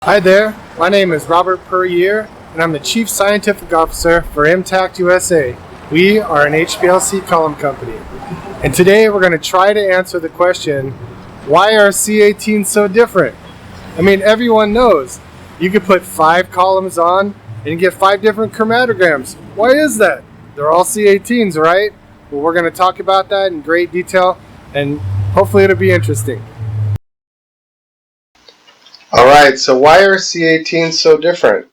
Hi there, my name is Robert Puryear, and I'm the Chief Scientific Officer for Impact USA. We are an HPLC column company, and today we're going to try to answer the question, why are C18s so different? I mean, everyone knows you could put 5 columns on and get 5 different chromatograms. Why is that? They're all C18s, right? Well, we're going to talk about that in great detail, and hopefully it'll be interesting. Alright, so why are C18s so different?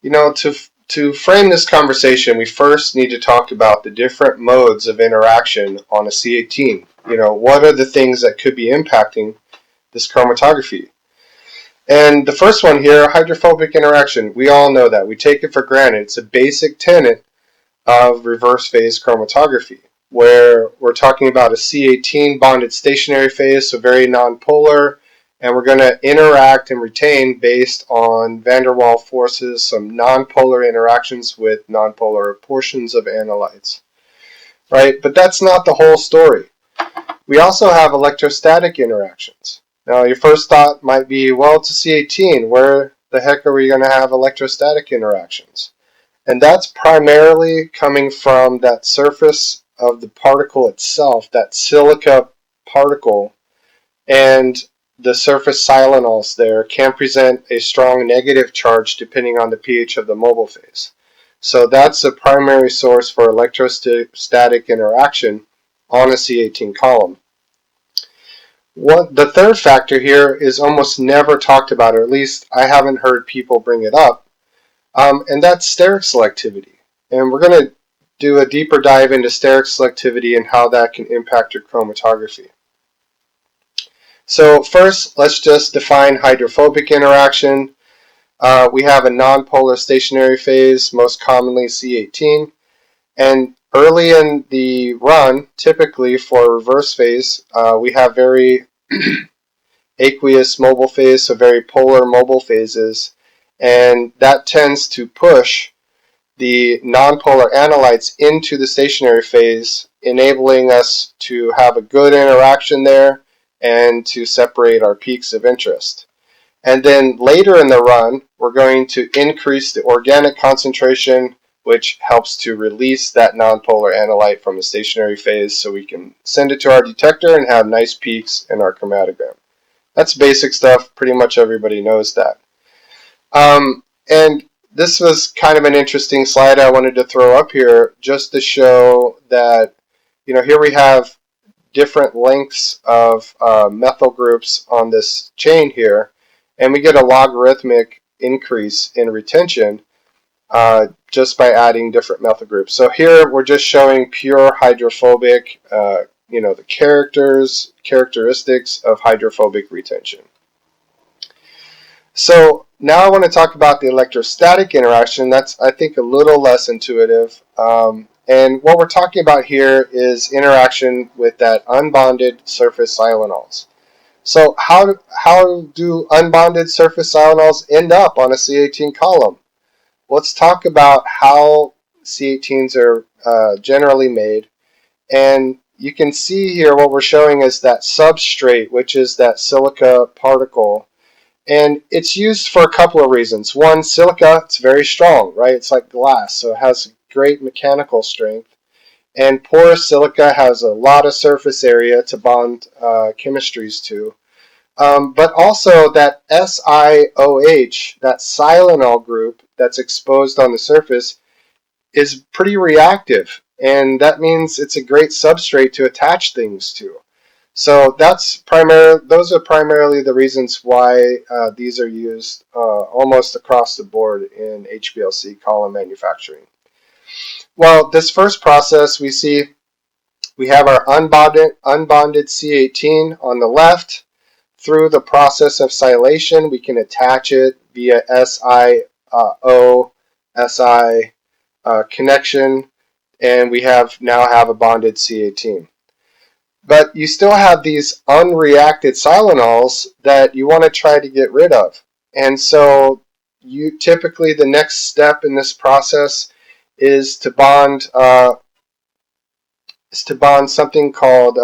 To frame this conversation, we first need to talk about the different modes of interaction on a C18. What are the things that could be impacting this chromatography? And the first one here, hydrophobic interaction. We all know that. We take it for granted. It's a basic tenet of reverse phase chromatography, where we're talking about a C18 bonded stationary phase, so very nonpolar, and we're going to interact and retain based on van der Waals forces, some nonpolar interactions with nonpolar portions of analytes, right? But that's not the whole story. We also have electrostatic interactions. Now, your first thought might be, well, it's a C18. Where the heck are we going to have electrostatic interactions? And that's primarily coming from that surface of the particle itself, that silica particle, and the surface silanols there can present a strong negative charge depending on the pH of the mobile phase. So that's the primary source for electrostatic interaction on a C18 column. The third factor here is almost never talked about, or at least I haven't heard people bring it up, and that's steric selectivity. And we're going to do a deeper dive into steric selectivity and how that can impact your chromatography. So first, let's just define hydrophobic interaction. We have a nonpolar stationary phase, most commonly C18. And early in the run, typically for reverse phase, we have very aqueous mobile phase, so very polar mobile phases. And that tends to push the nonpolar analytes into the stationary phase, enabling us to have a good interaction there and to separate our peaks of interest. And then later in the run, we're going to increase the organic concentration, which helps to release that nonpolar analyte from the stationary phase so we can send it to our detector and have nice peaks in our chromatogram. That's basic stuff. Pretty much everybody knows that. And this was kind of an interesting slide I wanted to throw up here just to show that, here we have different lengths of methyl groups on this chain here, and we get a logarithmic increase in retention just by adding different methyl groups. So here we're just showing pure hydrophobic, the characteristics of hydrophobic retention. So now I want to talk about the electrostatic interaction. That's, I think, a little less intuitive. And what we're talking about here is interaction with that unbonded surface silanols. So how do unbonded surface silanols end up on a C18 column? Let's talk about how C18s are generally made. And you can see here what we're showing is that substrate, which is that silica particle. And it's used for a couple of reasons. One, silica, it's very strong, right? It's like glass, so it has great mechanical strength. And porous silica has a lot of surface area to bond chemistries to. But also that SiOH, that silanol group that's exposed on the surface, is pretty reactive. And that means it's a great substrate to attach things to. So those are primarily the reasons why these are used almost across the board in HPLC column manufacturing. Well, this first process we see, we have our unbonded C18 on the left. Through the process of silation, we can attach it via SiO-Si connection, and we now have a bonded C18. But you still have these unreacted silanols that you want to try to get rid of. And so typically the next step in this process is to bond something called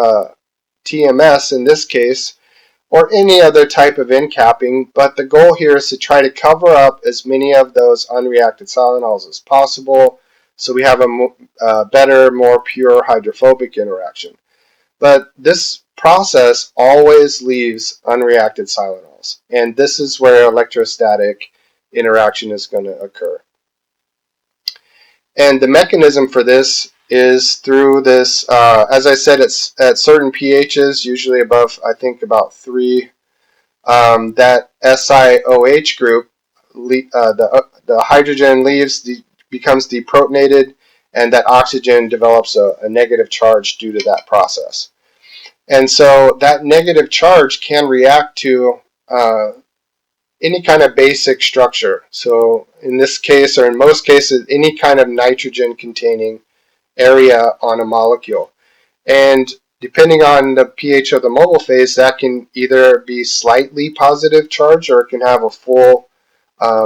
TMS in this case, or any other type of end capping, but the goal here is to try to cover up as many of those unreacted silanols as possible so we have a better, more pure hydrophobic interaction. But this process always leaves unreacted silanols, and this is where electrostatic interaction is going to occur. And the mechanism for this is through this, as I said, it's at certain pHs, usually above, I think, about 3, that SiOH group, the hydrogen leaves, becomes deprotonated, and that oxygen develops a negative charge due to that process. And so that negative charge can react to any kind of basic structure. So in this case, or in most cases, any kind of nitrogen containing area on a molecule. And depending on the pH of the mobile phase, that can either be slightly positive charge or it can have a full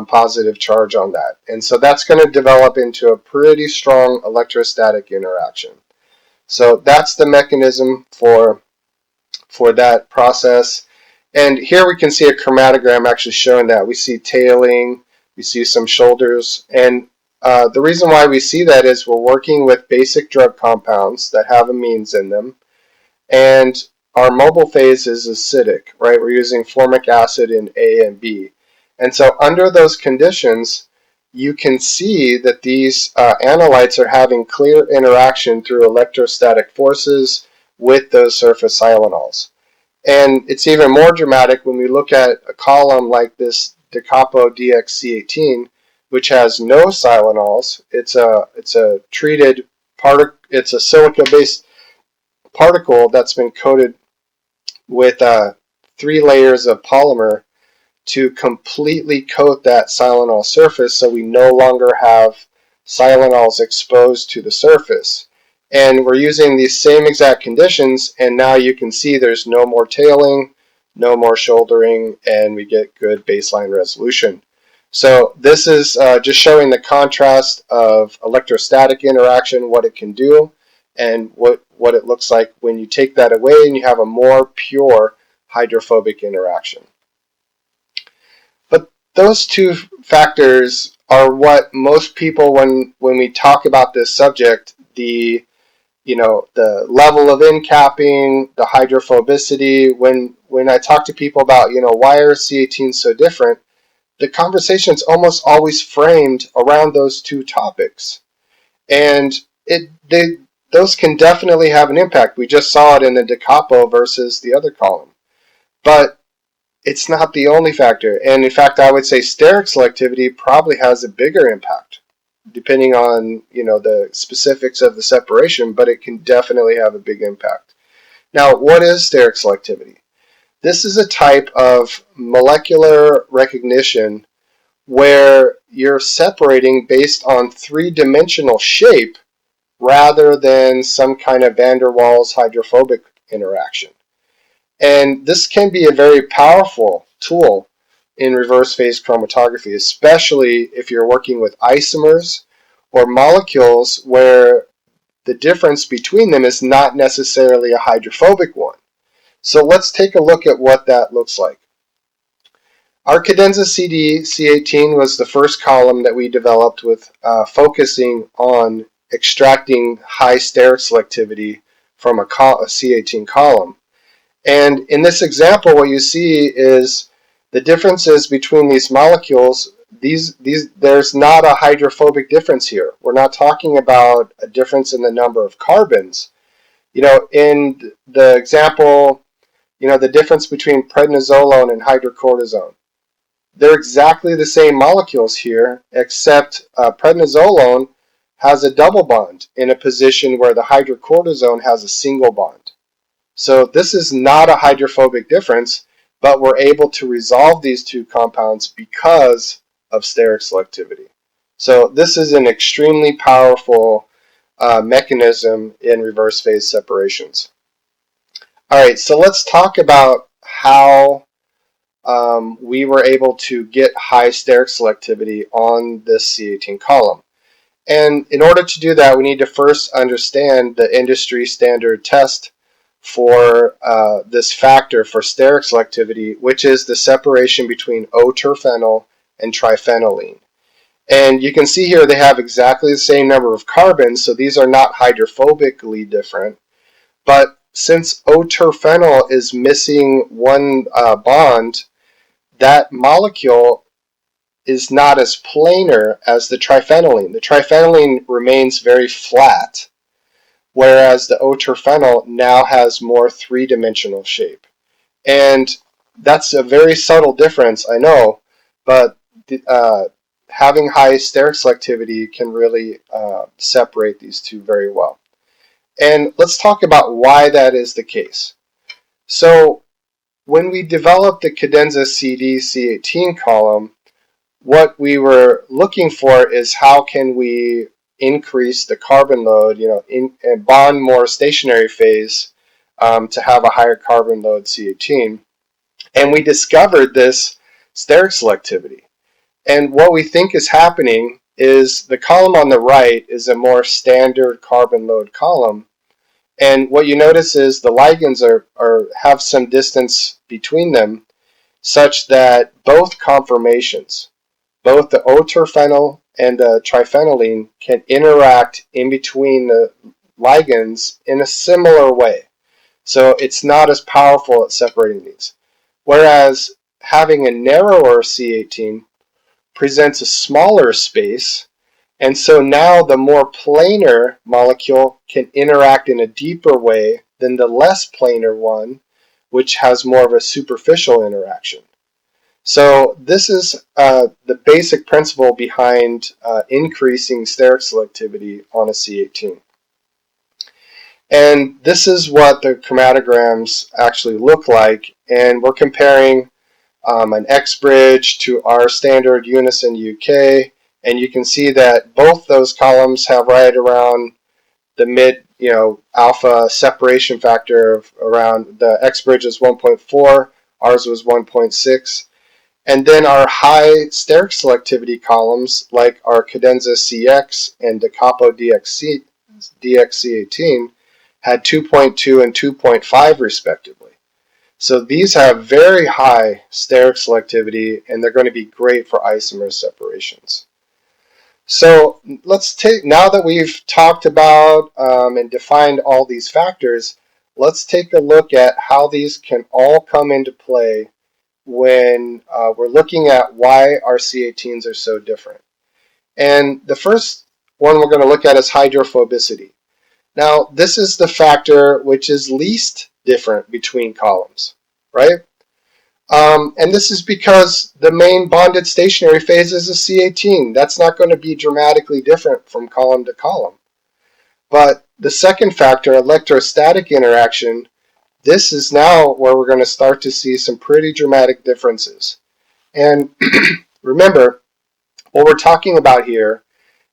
positive charge on that. And so that's going to develop into a pretty strong electrostatic interaction. So that's the mechanism for that process. And here we can see a chromatogram actually showing that. We see tailing, we see some shoulders, and the reason why we see that is we're working with basic drug compounds that have amines in them, and our mobile phase is acidic, right? We're using formic acid in A and B. And so under those conditions, you can see that these analytes are having clear interaction through electrostatic forces with those surface silanols. And it's even more dramatic when we look at a column like this DeCapo DX-C18, which has no silanols. It's a treated particle. It's a silica-based particle that's been coated with 3 layers of polymer to completely coat that silanol surface, so we no longer have silanols exposed to the surface. And we're using these same exact conditions, and now you can see there's no more tailing, no more shouldering, and we get good baseline resolution. So this is just showing the contrast of electrostatic interaction, what it can do, and what it looks like when you take that away and you have a more pure hydrophobic interaction. But those two factors are what most people, when we talk about this subject, the level of end capping, the hydrophobicity, when I talk to people about, why are C18s so different, the conversation's almost always framed around those two topics. And those can definitely have an impact. We just saw it in the DeCapo versus the other column. But it's not the only factor. And in fact, I would say steric selectivity probably has a bigger impact, depending on the specifics of the separation, but it can definitely have a big impact. Now, what is steric selectivity? This is a type of molecular recognition where you're separating based on 3-dimensional shape rather than some kind of van der Waals hydrophobic interaction. And this can be a very powerful tool in reverse phase chromatography, especially if you're working with isomers or molecules where the difference between them is not necessarily a hydrophobic one. So let's take a look at what that looks like. Our cadenza CD C18 was the first column that we developed with focusing on extracting high steric selectivity from a C18 column. And in this example, what you see is the differences between these molecules. There's not a hydrophobic difference here. We're not talking about a difference in the number of carbons. In the example, the difference between prednisolone and hydrocortisone. They're exactly the same molecules here, except prednisolone has a double bond in a position where the hydrocortisone has a single bond. So this is not a hydrophobic difference, but we're able to resolve these two compounds because of steric selectivity. So this is an extremely powerful mechanism in reverse phase separations. All right, so let's talk about how we were able to get high steric selectivity on this C18 column. And in order to do that, we need to first understand the industry standard test for this factor for steric selectivity, which is the separation between O-terphenyl and triphenylene. And you can see here they have exactly the same number of carbons, so these are not hydrophobically different. But since O-terphenyl is missing one bond, that molecule is not as planar as the triphenylene. The triphenylene remains very flat, whereas the O-terphenyl now has more three-dimensional shape. And that's a very subtle difference, I know, but having high steric selectivity can really separate these two very well. And let's talk about why that is the case. So when we developed the cadenza CD C18 column, what we were looking for is how can we increase the carbon load, and bond more stationary phase to have a higher carbon load C18. And we discovered this steric selectivity. And what we think is happening is the column on the right is a more standard carbon load column. And what you notice is the ligands have some distance between them such that both conformations, both the O-terphenyl and the triphenylene, can interact in between the ligands in a similar way. So it's not as powerful at separating these. Whereas having a narrower C18 presents a smaller space, and so now the more planar molecule can interact in a deeper way than the less planar one, which has more of a superficial interaction. So this is the basic principle behind increasing steric selectivity on a C18. And this is what the chromatograms actually look like, and we're comparing an X bridge to our standard Unison UK, and you can see that both those columns have right around the mid, alpha separation factor of around, the X bridge is 1.4, ours was 1.6. And then our high steric selectivity columns, like our cadenza CX and Da Capo DXC18, had 2.2 and 2.5 respectively. So these have very high steric selectivity, and they're going to be great for isomer separations. So let's take, now that we've talked about and defined all these factors, let's take a look at how these can all come into play when we're looking at why our C18s are so different. And the first one we're going to look at is hydrophobicity. Now, this is the factor which is least different between columns, right? And this is because the main bonded stationary phase is a C18. That's not going to be dramatically different from column to column. But the second factor, electrostatic interaction, this is now where we're going to start to see some pretty dramatic differences. And remember, what we're talking about here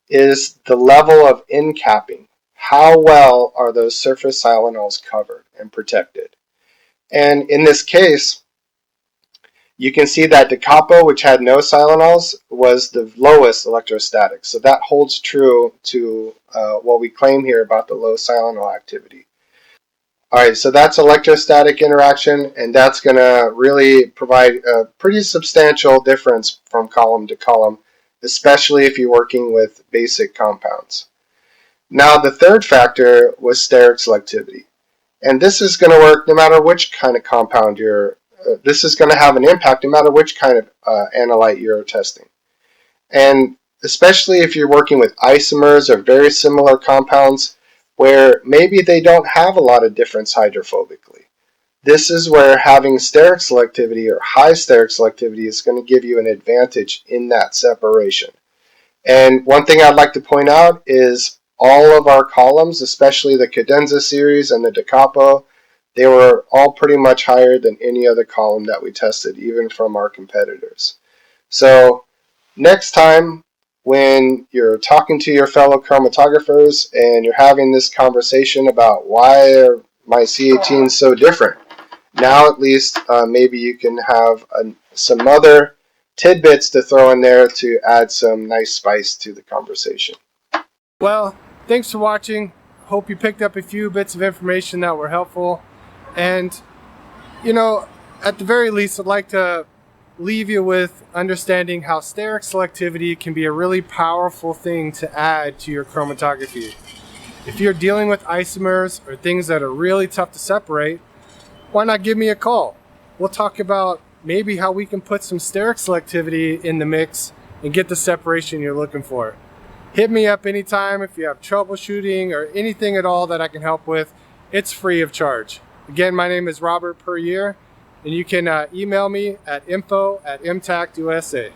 is the level of incapping. How well are those surface silanols covered and protected? And in this case, you can see that Da Capo, which had no silanols, was the lowest electrostatic. So that holds true to what we claim here about the low silanol activity. All right, so that's electrostatic interaction, and that's going to really provide a pretty substantial difference from column to column, especially if you're working with basic compounds. Now, the third factor was steric selectivity. And this is going to work no matter which kind of compound this is going to have an impact no matter which kind of analyte you're testing. And especially if you're working with isomers or very similar compounds where maybe they don't have a lot of difference hydrophobically. This is where having steric selectivity or high steric selectivity is going to give you an advantage in that separation. And one thing I'd like to point out is all of our columns, especially the cadenza series and the Da Capo, they were all pretty much higher than any other column that we tested, even from our competitors. So next time when you're talking to your fellow chromatographers and you're having this conversation about why are my C18s so different, now at least maybe you can have some other tidbits to throw in there to add some nice spice to the conversation. Well, thanks for watching. Hope you picked up a few bits of information that were helpful. And, you know, at the very least, I'd like to leave you with understanding how steric selectivity can be a really powerful thing to add to your chromatography. If you're dealing with isomers or things that are really tough to separate, why not give me a call? We'll talk about maybe how we can put some steric selectivity in the mix and get the separation you're looking for. Hit me up anytime if you have troubleshooting or anything at all that I can help with. It's free of charge. Again, my name is Robert Perrier, and you can email me at info@mtacusa.